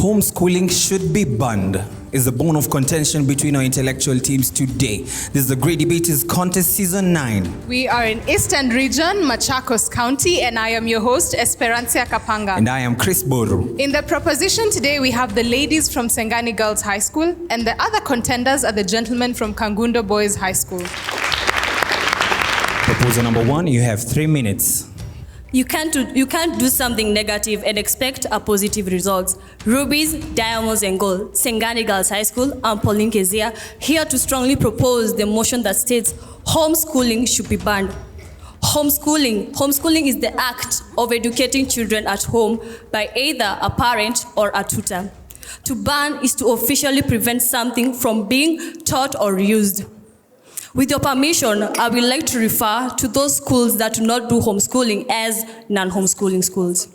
Homeschooling should be banned is the bone of contention between our intellectual teams today. This is the Great Debaters Contest Season 9. We are in Eastern Region, Machakos County, and I am your host, Esperancia Kapanga. And I am Chris Boru. In the proposition today, we have the ladies from Sengani Girls High School, and the other contenders are the gentlemen from Kangundo Boys High School. Proposal number 1, you have 3 minutes. You can't do something negative and expect a positive result. Rubies, diamonds, and gold. Sengani Girls High School, I'm Pauline Kezia, here to strongly propose the motion that states homeschooling should be banned. Homeschooling is the act of educating children at home by either a parent or a tutor. To ban is to officially prevent something from being taught or used. With your permission, I would like to refer to those schools that do not do homeschooling as non-homeschooling schools.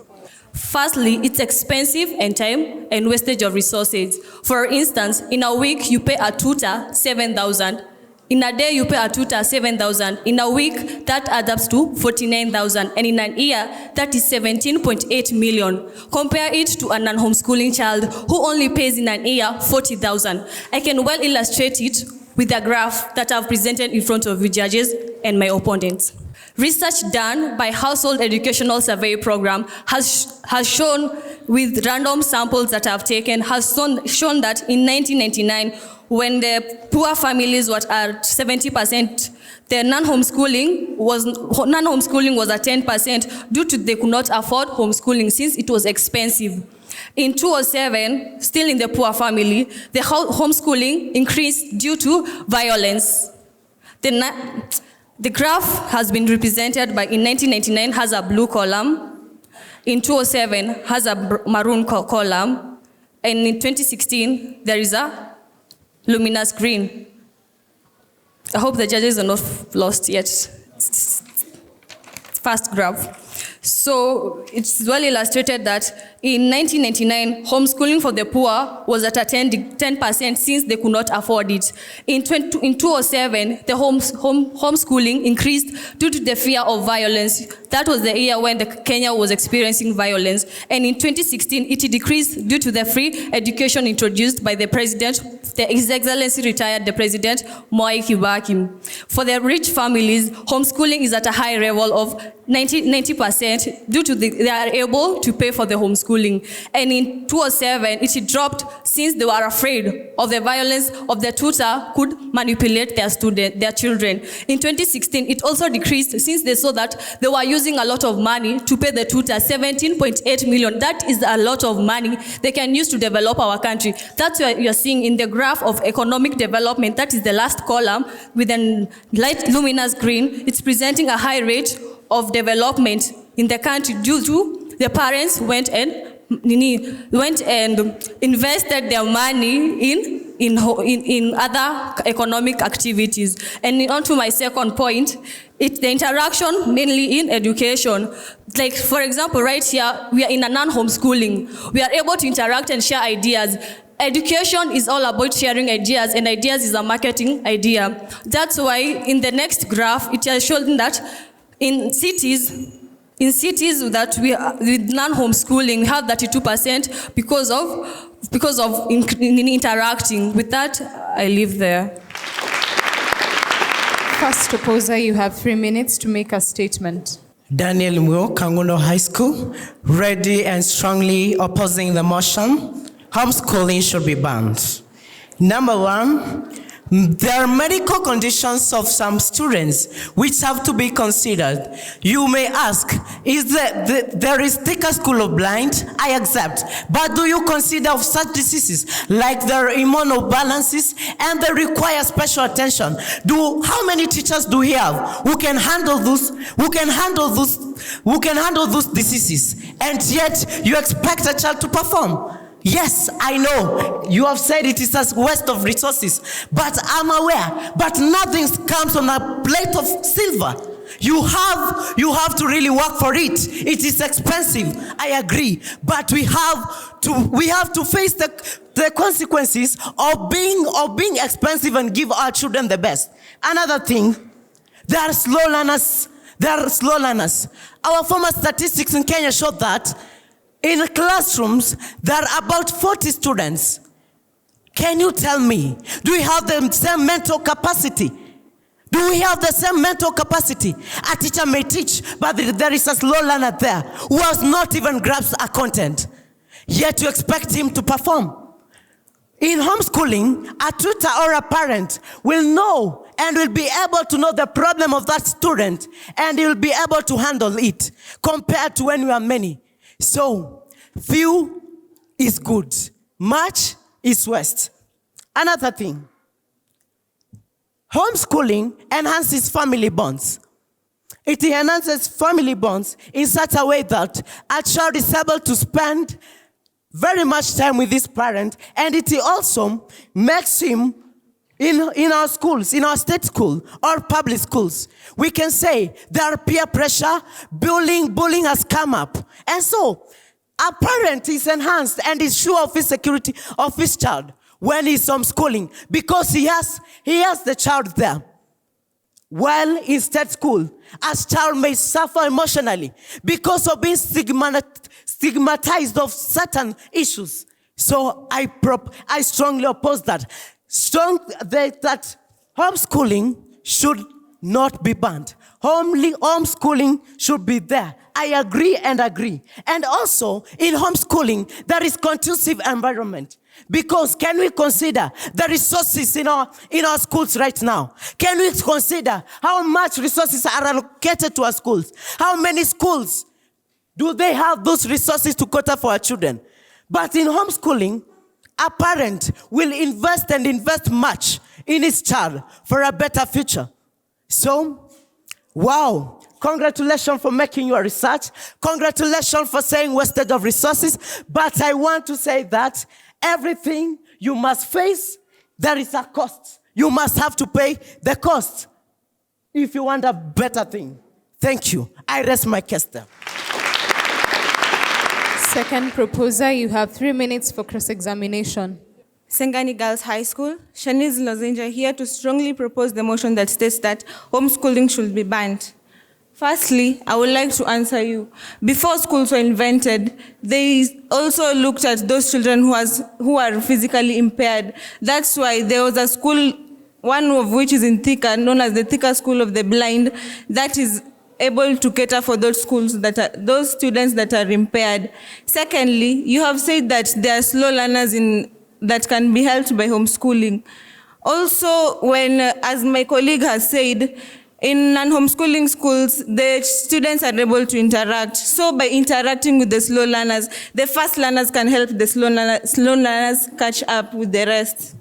Firstly, it's expensive and time and wastage of resources. For instance, in a week, you pay a tutor 7,000. In a day, you pay a tutor 7,000. In a week, that adds up to 49,000. And in an year, that is 17.8 million. Compare it to a non-homeschooling child who only pays in an year 40,000. I can well illustrate it with a graph that I've presented in front of you judges and my opponents. Research done by Household Educational Survey Program has shown, with random samples that I've taken, has shown that in 1999, when the poor families were at 70%, the non-homeschooling was at 10% due to they could not afford homeschooling since it was expensive. In 2007, still in the poor family, the homeschooling increased due to violence. The graph has been represented by, in 1999, has a blue column. In 2007, has a maroon column. And in 2016, there is a luminous green. I hope the judges are not lost yet. First graph. So it's well illustrated that in 1999, homeschooling for the poor was at a 10% since they could not afford it. In 2007, the homeschooling increased due to the fear of violence. That was the year when Kenya was experiencing violence. And in 2016, it decreased due to the free education introduced by the president, His Excellency retired the President, Mwai Kibaki. For the rich families, homeschooling is at a high level of 90% due to they are able to pay for the homeschooling. And in 2007, it dropped since they were afraid of the violence of the tutor could manipulate their children. In 2016, it also decreased since they saw that they were using a lot of money to pay the tutor, 17.8 million. That is a lot of money they can use to develop our country. That's what you're seeing in the graph of economic development. That is the last column with a light luminous green. It's presenting a high rate of development in the country due to the parents went and invested their money in other economic activities. And on to my second point, it's the interaction mainly in education. Like, for example, right here, we are in a non-homeschooling. We are able to interact and share ideas. Education is all about sharing ideas, and ideas is a marketing idea. That's why in the next graph, it has shown that in cities that we with non-homeschooling, we have 32% because of interacting. With that, I leave there. First proposer, you have 3 minutes to make a statement. Daniel Mwo, Kangundo High School, ready and strongly opposing the motion. Homeschooling should be banned. Number 1, there are medical conditions of some students which have to be considered. You may ask, there is thicker school of blind? I accept. But do you consider of such diseases like their immunobalances and they require special attention? How many teachers do we have who can handle those diseases? And yet you expect a child to perform? Yes, I know. You have said it is a waste of resources, but I'm aware. But nothing comes on a plate of silver. You have to really work for it. It is expensive. I agree, but we have to face the consequences of being expensive and give our children the best. Another thing, there are slow learners. Our former statistics in Kenya showed that In classrooms, there are about 40 students. Can you tell me, do we have the same mental capacity? Do we have the same mental capacity? A teacher may teach, but there is a slow learner there who has not even grasped a content. Yet you expect him to perform. In homeschooling, a tutor or a parent will know and will be able to know the problem of that student, and he will be able to handle it compared to when we are many. So, few is good, much is waste. Another thing, homeschooling enhances family bonds. It enhances family bonds in such a way that a child is able to spend very much time with his parent, and it also makes him in our schools, in our state school or public schools. We can say there are peer pressure, bullying has come up. And so a parent is enhanced and is sure of his security of his child when he's homeschooling because he has the child there. While in state school, a child may suffer emotionally because of being stigmatized of certain issues. So I strongly oppose that. That homeschooling should not be banned. Homeschooling should be there. I agree. And also, in homeschooling, there is conducive environment. Because can we consider the resources in our schools right now? Can we consider how much resources are allocated to our schools? How many schools do they have those resources to cater for our children? But in homeschooling, a parent will invest much in his child for a better future. So, wow. Congratulations for making your research. Congratulations for saying wastage of resources. But I want to say that everything you must face, there is a cost. You must have to pay the cost if you want a better thing. Thank you. I rest my case there. Second proposer, you have 3 minutes for cross-examination. Sengani Girls High School, Shanice Lozinja here to strongly propose the motion that states that homeschooling should be banned. Firstly, I would like to answer you. Before schools were invented, they also looked at those children who are physically impaired. That's why there was a school, one of which is in Thika, known as the Thika School of the Blind, that is able to cater for those students that are impaired. Secondly, you have said that there are slow learners that can be helped by homeschooling. Also, as my colleague has said, in non-homeschooling schools, the students are able to interact. So by interacting with the slow learners, the fast learners can help the slow learners catch up with the rest.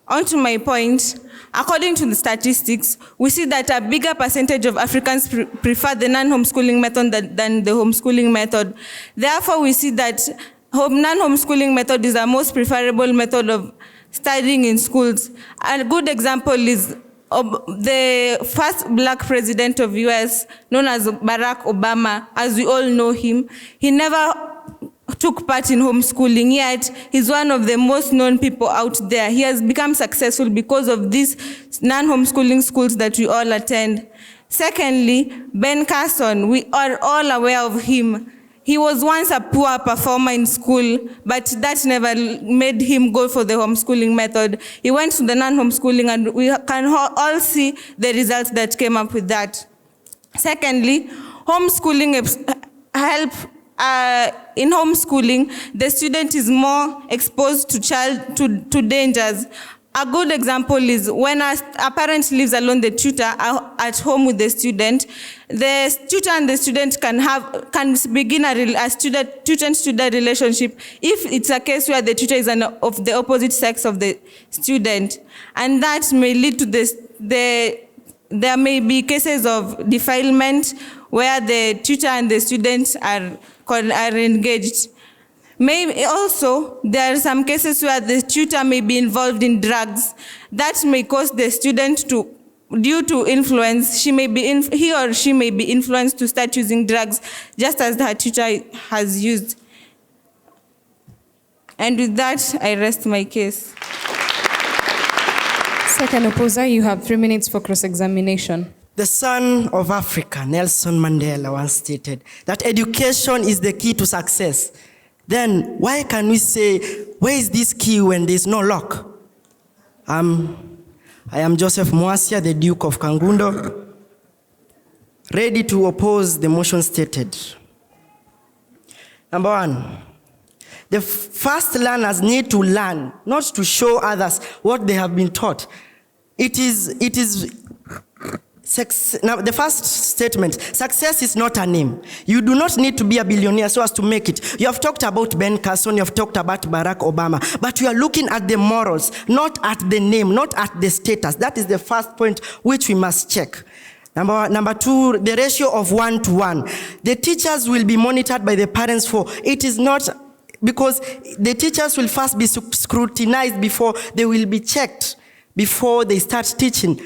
On to my point, according to the statistics, we see that a bigger percentage of Africans prefer the non-homeschooling method than the homeschooling method. Therefore, we see that non-homeschooling method is the most preferable method of studying in schools. A good example is the first black president of US, known as Barack Obama. As we all know him, he never took part in homeschooling, yet he's one of the most known people out there. He has become successful because of these non-homeschooling schools that we all attend. Secondly, Ben Carson, we are all aware of him. He was once a poor performer in school, but that never made him go for the homeschooling method. He went to the non-homeschooling, and we can all see the results that came up with that. Secondly, homeschooling in homeschooling, the student is more exposed to dangers. A good example is when a parent leaves alone the tutor at home with the tutor and the student can begin a student-student relationship if it's a case where the tutor is of the opposite sex of the student. And that may lead to there may be cases of defilement where the tutor and the student are engaged. Maybe also, there are some cases where the tutor may be involved in drugs. That may cause the student due to influence, he or she may be influenced to start using drugs, just as her tutor has used. And with that, I rest my case. Second opposer, you have 3 minutes for cross-examination. The son of Africa, Nelson Mandela, once stated that education is the key to success. Then why can we say, where is this key when there's no lock? I am Joseph Mwasia, the Duke of Kangundo, ready to oppose the motion stated. Number one, the first learners need to learn, not to show others what they have been taught. Now, the first statement, success is not a name. You do not need to be a billionaire so as to make it. You have talked about Ben Carson, you have talked about Barack Obama, but you are looking at the morals, not at the name, not at the status. That is the first point which we must check. Number two, the ratio of 1-to-1. The teachers will be monitored by the parents for, it is not, because the teachers will first be scrutinized before they will be checked, before they start teaching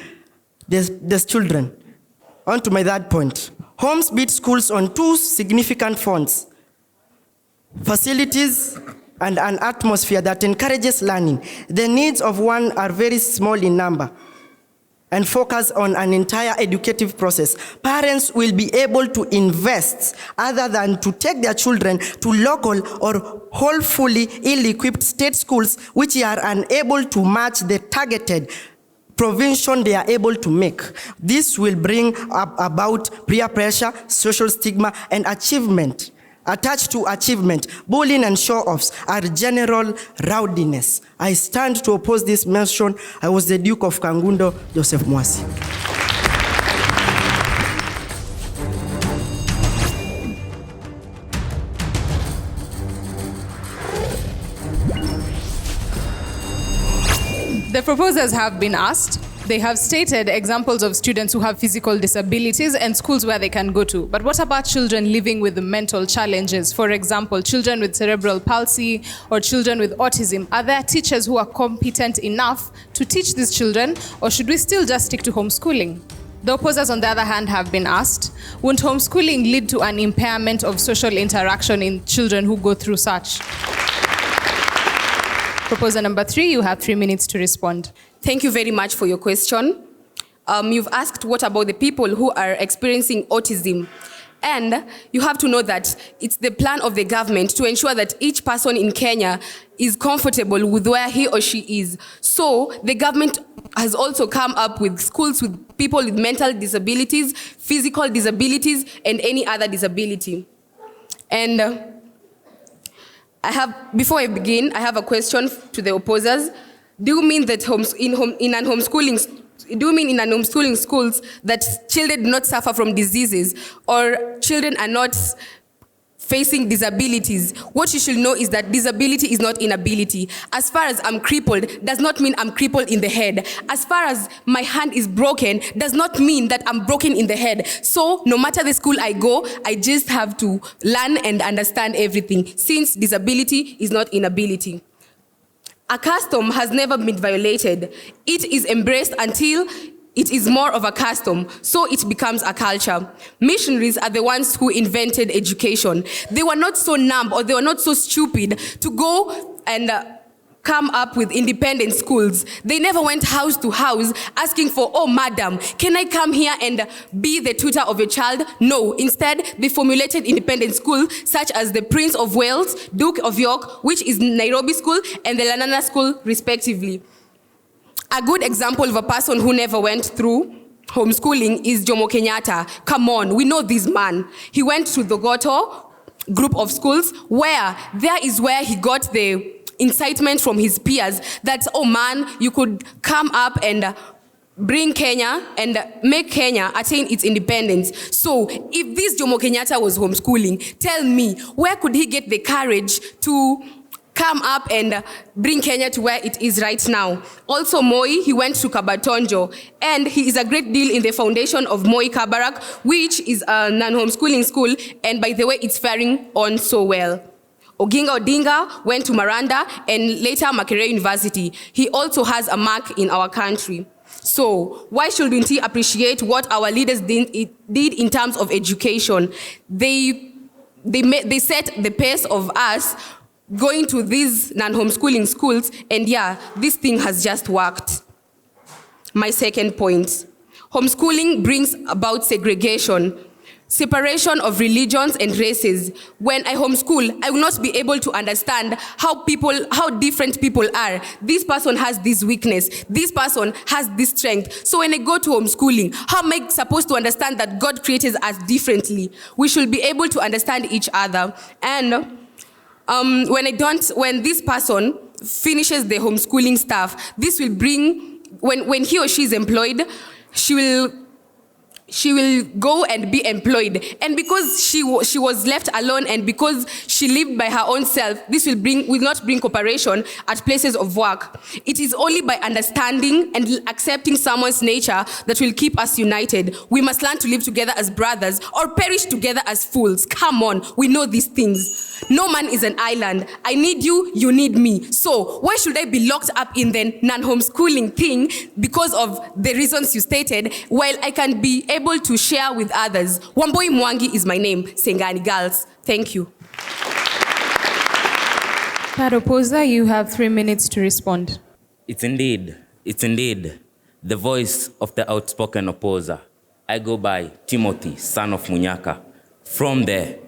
the children. On to my third point. Homes beat schools on two significant fronts: facilities and an atmosphere that encourages learning. The needs of one are very small in number and focus on an entire educative process. Parents will be able to invest other than to take their children to local or wholly ill-equipped state schools which are unable to match the targeted provision they are able to make. This will bring about peer pressure, social stigma, and achievement. Attached to achievement, bullying and show-offs are general rowdiness. I stand to oppose this motion. I was the Duke of Kangundo, Joseph Mwasi. The proposers have been asked. They have stated examples of students who have physical disabilities and schools where they can go to. But what about children living with mental challenges? For example, children with cerebral palsy or children with autism. Are there teachers who are competent enough to teach these children, or should we still just stick to homeschooling? The opposers, on the other hand, have been asked, won't homeschooling lead to an impairment of social interaction in children who go through such? Proposer number 3, you have 3 minutes to respond. Thank you very much for your question. You've asked what about the people who are experiencing autism. And you have to know that it's the plan of the government to ensure that each person in Kenya is comfortable with where he or she is. So the government has also come up with schools with people with mental disabilities, physical disabilities, and any other disability. And before I begin, I have a question to the opposers. Do you mean that in unhomeschooling schools that children do not suffer from diseases or children are not facing disabilities? What you should know is that disability is not inability. As far as I'm crippled, does not mean I'm crippled in the head. As far as my hand is broken, does not mean that I'm broken in the head. So no matter the school I go, I just have to learn and understand everything, since disability is not inability. A custom has never been violated. It is embraced until it is more of a custom, so it becomes a culture. Missionaries are the ones who invented education. They were not so numb or they were not so stupid to go and come up with independent schools. They never went house to house asking for, oh, madam, can I come here and be the tutor of your child? No. Instead, they formulated independent schools such as the Prince of Wales, Duke of York, which is Nairobi School, and the Lanana School, respectively. A good example of a person who never went through homeschooling is Jomo Kenyatta. Come on, we know this man. He went to the Goto group of schools where he got the incitement from his peers that, oh man, you could come up and bring Kenya and make Kenya attain its independence. So if this Jomo Kenyatta was homeschooling, tell me, where could he get the courage to come up and bring Kenya to where it is right now? Also, Moi, he went to Kabatonjo, and he is a great deal in the foundation of Moi Kabarak, which is a non-homeschooling school, and by the way, it's faring on so well. Oginga Odinga went to Maranda and later Makerere University. He also has a mark in our country. So why shouldn't we appreciate what our leaders did in terms of education? They set the pace of us going to these non-homeschooling schools, and yeah, this thing has just worked. My second point, homeschooling brings about segregation. separation of religions and races. When I homeschool, I will not be able to understand how different people are. This person has this weakness. This person has this strength. So when I go to homeschooling, how am I supposed to understand that God created us differently? We should be able to understand each other. And when this person finishes the homeschooling stuff, this will bring, when he or she is employed, she will go and be employed. And because she was left alone and because she lived by her own self, this will not bring cooperation at places of work. It is only by understanding and accepting someone's nature that will keep us united. We must learn to live together as brothers or perish together as fools. Come on, we know these things. No man is an island. I need you, you need me. So why should I be locked up in the non-homeschooling thing because of the reasons you stated, while I can be able to share with others? Wamboi Mwangi is my name. Sengani girls. Thank you. Third opposer, you have 3 minutes to respond. It's indeed the voice of the outspoken opposer. I go by Timothy, son of Munyaka, from the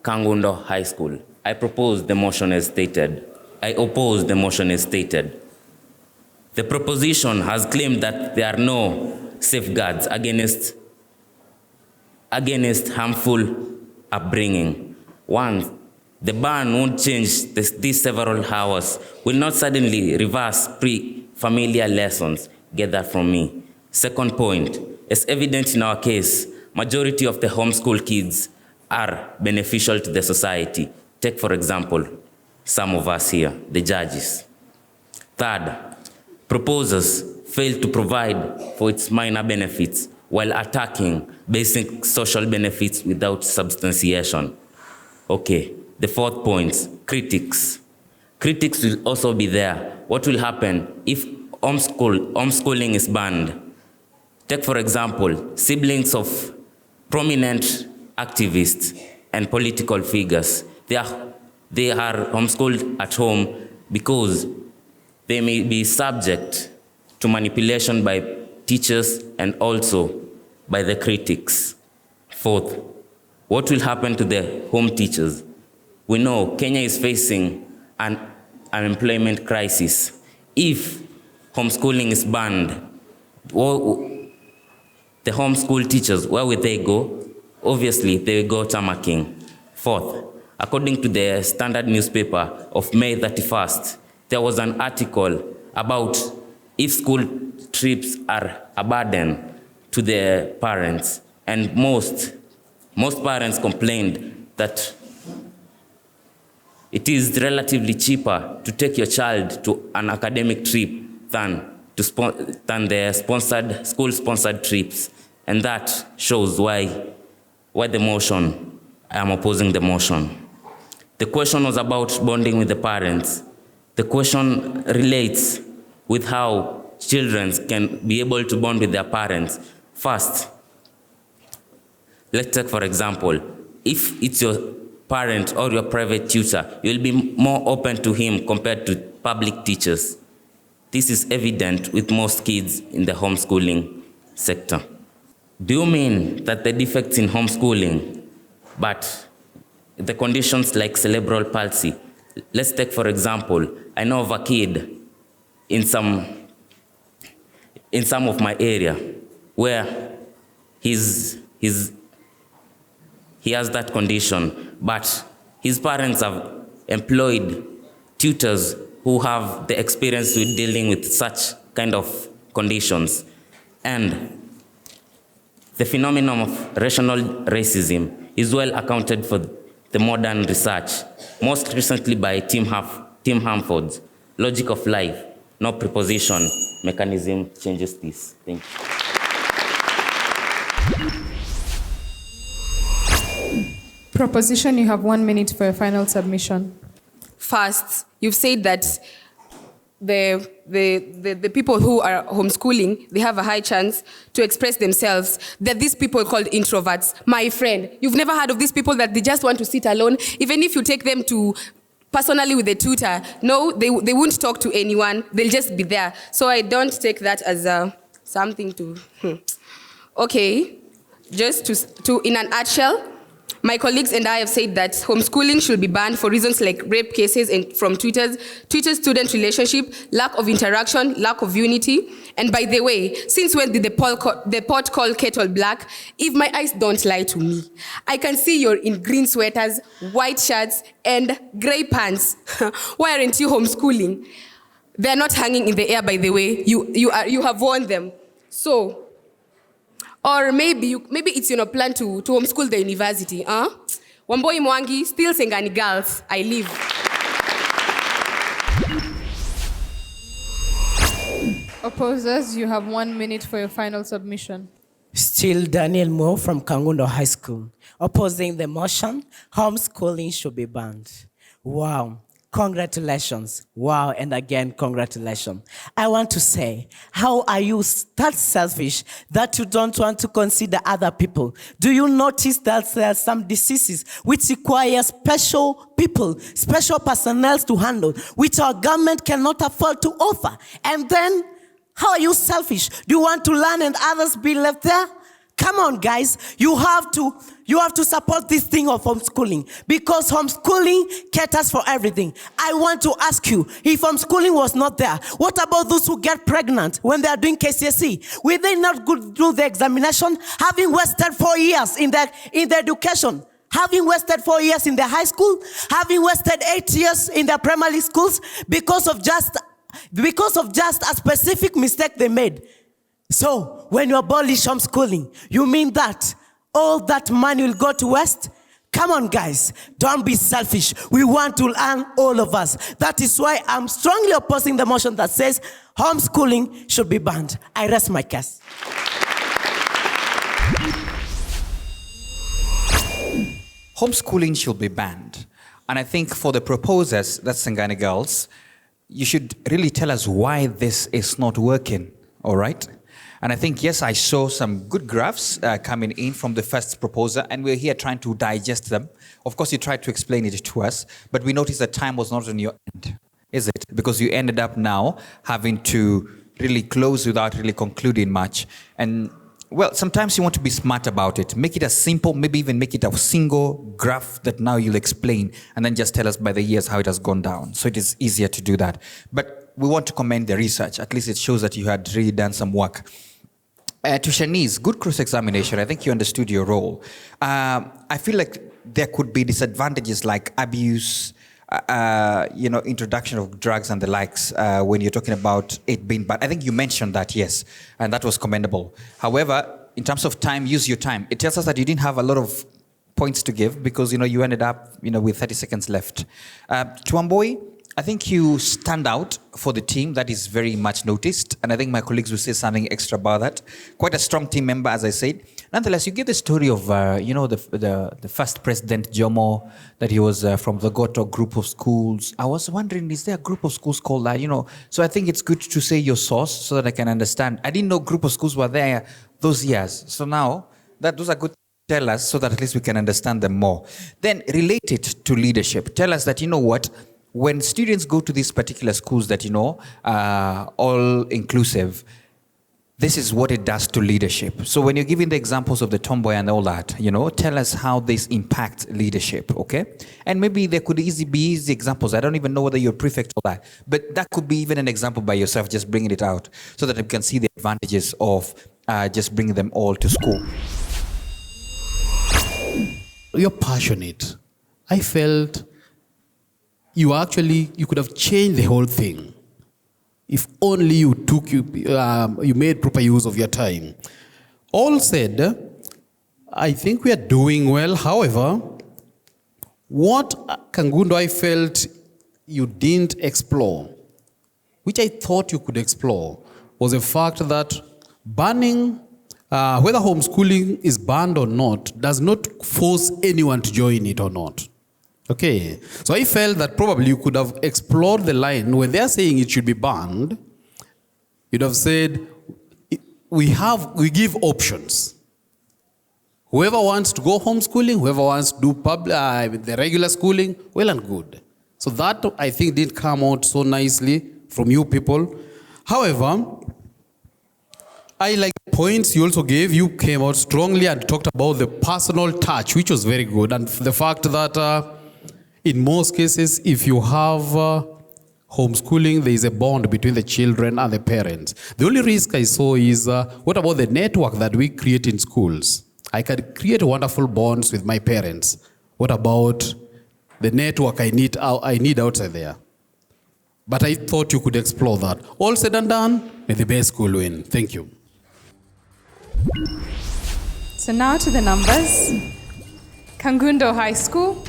Kangundo High School. I propose the motion as stated. I oppose the motion as stated. The proposition has claimed that there are no safeguards against harmful upbringing. One, the ban won't change these several hours, will not suddenly reverse pre-familiar lessons gathered from me. Second point, as evident in our case, majority of the homeschool kids are beneficial to the society. Take, for example, some of us here, the judges. Third, proposers fail to provide for its minor benefits while attacking basic social benefits without substantiation. Okay, the fourth point, critics. Critics will also be there. What will happen if homeschooling is banned? Take, for example, siblings of prominent activists and political figures. They are homeschooled at home because they may be subject to manipulation by teachers and also by the critics. Fourth, what will happen to the home teachers? We know Kenya is facing an unemployment crisis. If homeschooling is banned, the homeschool teachers, where will they go? Obviously, they will go tamarking. Fourth, according to the Standard newspaper of May 31st, there was an article about if school trips are a burden to the parents. And most parents complained that it is relatively cheaper to take your child to an academic trip than the school-sponsored trips. And that shows why the motion, I am opposing the motion. The question was about bonding with the parents. The question relates with how children can be able to bond with their parents. First, let's take for example, if it's your parent or your private tutor, you'll be more open to him compared to public teachers. This is evident with most kids in the homeschooling sector. Do you mean that the defects in homeschooling, but the conditions like cerebral palsy? Let's take, for example, I know of a kid in some of my area where he has that condition, but his parents have employed tutors who have the experience with dealing with such kind of conditions. And the phenomenon of racial racism is well accounted for the modern research, most recently by Tim Hamford's Logic of Life, No Preposition Mechanism Changes This. Thank you. Proposition, you have 1 minute for your final submission. First, you've said that the people who are homeschooling, they have a high chance to express themselves. That these people called introverts. My friend, you've never heard of these people that they just want to sit alone? Even if you take them to personally with a tutor, no, they won't talk to anyone. They'll just be there. So I don't take that as something to... Okay. just to in a nutshell, my colleagues and I have said that homeschooling should be banned for reasons like rape cases and from Twitter-student relationship, lack of interaction, lack of unity. And by the way, since when did the pot call kettle black? If my eyes don't lie to me, I can see you're in green sweaters, white shirts, and gray pants. Why aren't you homeschooling? They're not hanging in the air, by the way. You have worn them. So, or maybe it's your plan to homeschool the university, huh? Wamboi Mwangi, still Sengani girls, I live. Opposers, you have 1 minute for your final submission. Still Daniel Moore from Kangundo High School, opposing the motion, homeschooling should be banned. Wow. Congratulations. Wow, and again, congratulations. I want to say, how are you that selfish that you don't want to consider other people? Do you notice that there are some diseases which require special people, special personnel to handle, which our government cannot afford to offer? And then, how are you selfish? Do you want to learn and others be left there? Come on, guys. You have to support this thing of homeschooling because homeschooling caters for everything. I want to ask you, if homeschooling was not there, what about those who get pregnant when they are doing KCSE? Will they not go do the examination, having wasted 4 years in the education? Having wasted 4 years in the high school, having wasted 8 years in the primary schools because of just a specific mistake they made. So, when you abolish homeschooling, you mean that all that money will go to waste? Come on, guys. Don't be selfish. We want to learn, all of us. That is why I'm strongly opposing the motion that says homeschooling should be banned. I rest my case. Homeschooling should be banned. And I think for the proposers, that's Sengani girls, you should really tell us why this is not working, all right? And I think, yes, I saw some good graphs coming in from the first proposer, and we're here trying to digest them. Of course, you tried to explain it to us, but we noticed that time was not on your end, is it? Because you ended up now having to really close without really concluding much. And, well, sometimes you want to be smart about it. Make it a simple, maybe even make it a single graph that now you'll explain, and then just tell us by the years how it has gone down. So it is easier to do that. But we want to commend the research. At least it shows that you had really done some work. To Shanice, good cross-examination. I think you understood your role. I feel like there could be disadvantages like abuse, introduction of drugs and the likes when you're talking about it being bad. I think you mentioned that, yes, and that was commendable. However, in terms of time, use your time. It tells us that you didn't have a lot of points to give because, you ended up, with 30 seconds left. Tuamboi, I think you stand out for the team. That is very much noticed. And I think my colleagues will say something extra about that. Quite a strong team member, as I said. Nonetheless, you give the story of, the first president, Jomo, that he was from the Goto group of schools. I was wondering, is there a group of schools called that? So I think it's good to say your source so that I can understand. I didn't know group of schools were there those years. So now, those are good to tell us so that at least we can understand them more. Then relate it to leadership. Tell us that, when students go to these particular schools that, all inclusive, this is what it does to leadership. So when you're giving the examples of the tomboy and all that, tell us how this impacts leadership, okay? And maybe there could easily be easy examples. I don't even know whether you're prefect or that, but that could be even an example by yourself, just bringing it out so that we can see the advantages of just bringing them all to school. You're passionate. I felt you could have changed the whole thing if only you made proper use of your time. All said, I think we are doing well. However, what Kangundo I felt you didn't explore, which I thought you could explore, was the fact that banning, whether homeschooling is banned or not, does not force anyone to join it or not. Okay, so I felt that probably you could have explored the line when they're saying it should be banned. You'd have said, we give options. Whoever wants to go homeschooling, whoever wants to do the regular schooling, well and good. So that, I think, didn't come out so nicely from you people. However, I like the points you also gave. You came out strongly and talked about the personal touch, which was very good. And the fact that in most cases, if you have homeschooling, there is a bond between the children and the parents. The only risk I saw is, what about the network that we create in schools? I can create wonderful bonds with my parents. What about the network I need outside there? But I thought you could explore that. All said and done, may the best school win. Thank you. So now to the numbers. Kangundo High School,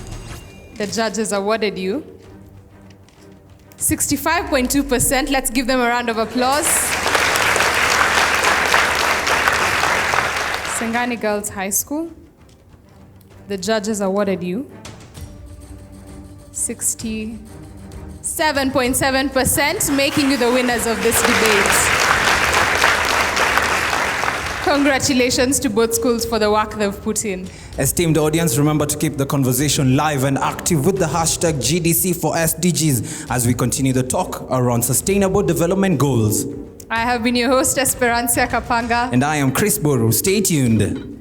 the judges awarded you 65.2%. Let's give them a round of applause. Sengani Girls High School, the judges awarded you 67.7%, making you the winners of this debate. Congratulations to both schools for the work they've put in. Esteemed audience, remember to keep the conversation live and active with the hashtag GDC for SDGs as we continue the talk around sustainable development goals. I have been your host, Esperanza Kapanga. And I am Chris Boru. Stay tuned.